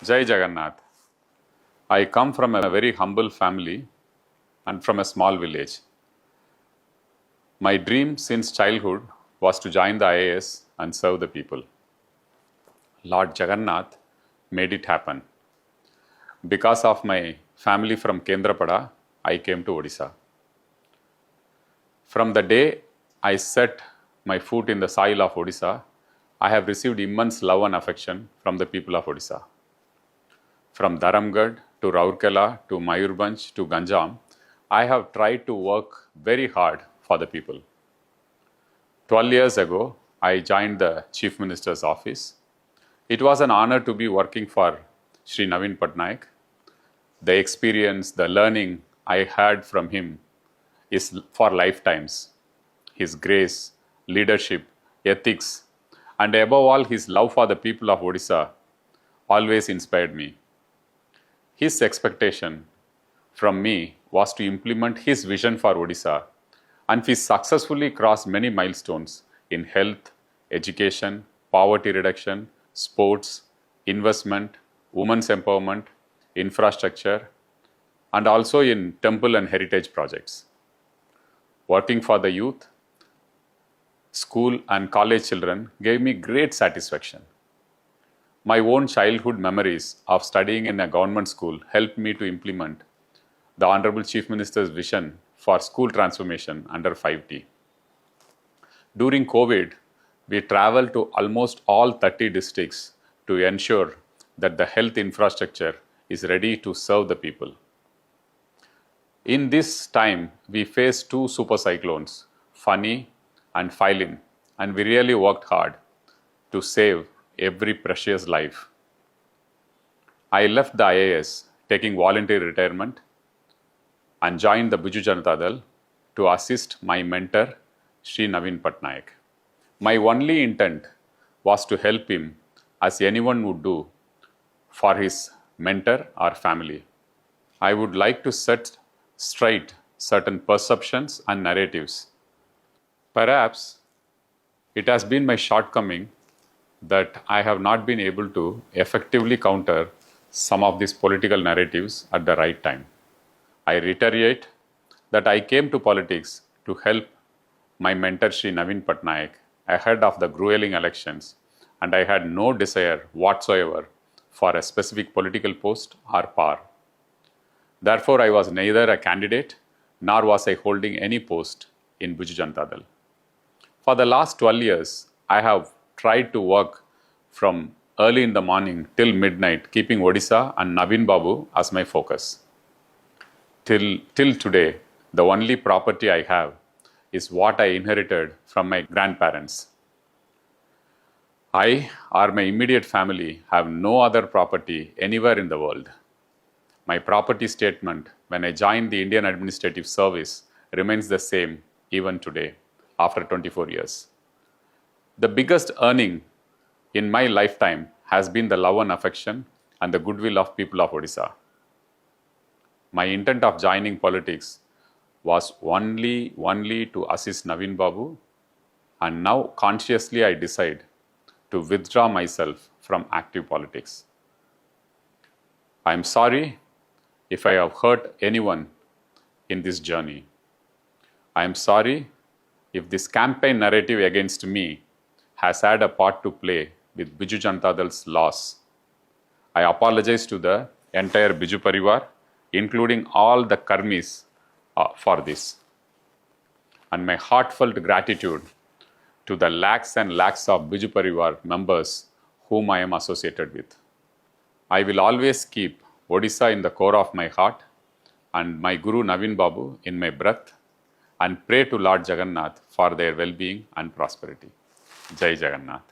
Jai Jagannath. I come from a very humble family and from a small village. My dream since childhood was to join the IAS and serve the people. Lord Jagannath made it happen. Because of my family from Kendrapada, I came to Odisha. From the day I set my foot in the soil of Odisha, I have received immense love and affection from the people of Odisha. From Dharamgarh to Rourkela to Mayurbhanj to Ganjam, I have tried to work very hard for the people. 12 years ago, I joined the Chief Minister's office. It was an honor to be working for Sri Navin Patnaik. The experience, the learning I had from him is for lifetimes. His grace, leadership, ethics, and above all, his love for the people of Odisha always inspired me. His expectation from me was to implement his vision for Odisha, and we successfully crossed many milestones in health, education, poverty reduction, sports, investment, women's empowerment, infrastructure, and also in temple and heritage projects. Working for the youth, school and college children gave me great satisfaction. My own childhood memories of studying in a government school helped me to implement the Honorable Chief Minister's vision for school transformation under 5T. During COVID, we traveled to almost all 30 districts to ensure that the health infrastructure is ready to serve the people. In this time, we faced two super cyclones, Fani and Philin, and we really worked hard to save every precious life. I left the IAS taking voluntary retirement and joined the Biju Janata Dal to assist my mentor, Sri Navin Patnaik. My only intent was to help him as anyone would do for his mentor or family. I would like to set straight certain perceptions and narratives. Perhaps it has been my shortcoming that I have not been able to effectively counter some of these political narratives at the right time. I reiterate that I came to politics to help my mentor Sri Navin Patnaik ahead of the grueling elections, and I had no desire whatsoever for a specific political post or power. Therefore, I was neither a candidate nor was I holding any post in Biju Janata Dal. For the last 12 years, I have tried to work from early in the morning till midnight, keeping Odisha and Navin Babu as my focus. Till today, the only property I have is what I inherited from my grandparents. I or my immediate family have no other property anywhere in the world. My property statement when I joined the Indian Administrative Service remains the same even today, after 24 years. The biggest earning in my lifetime has been the love and affection and the goodwill of people of Odisha. My intent of joining politics was only to assist Navin Babu, and now consciously I decide to withdraw myself from active politics. I am sorry if I have hurt anyone in this journey. I am sorry if this campaign narrative against me has had a part to play with Biju Janata Dal's loss. I apologize to the entire Biju Parivar, including all the Karmis, for this. And my heartfelt gratitude to the lakhs and lakhs of Biju Parivar members whom I am associated with. I will always keep Odisha in the core of my heart and my Guru Navin Babu in my breath, and pray to Lord Jagannath for their well-being and prosperity. Jai Jagannath.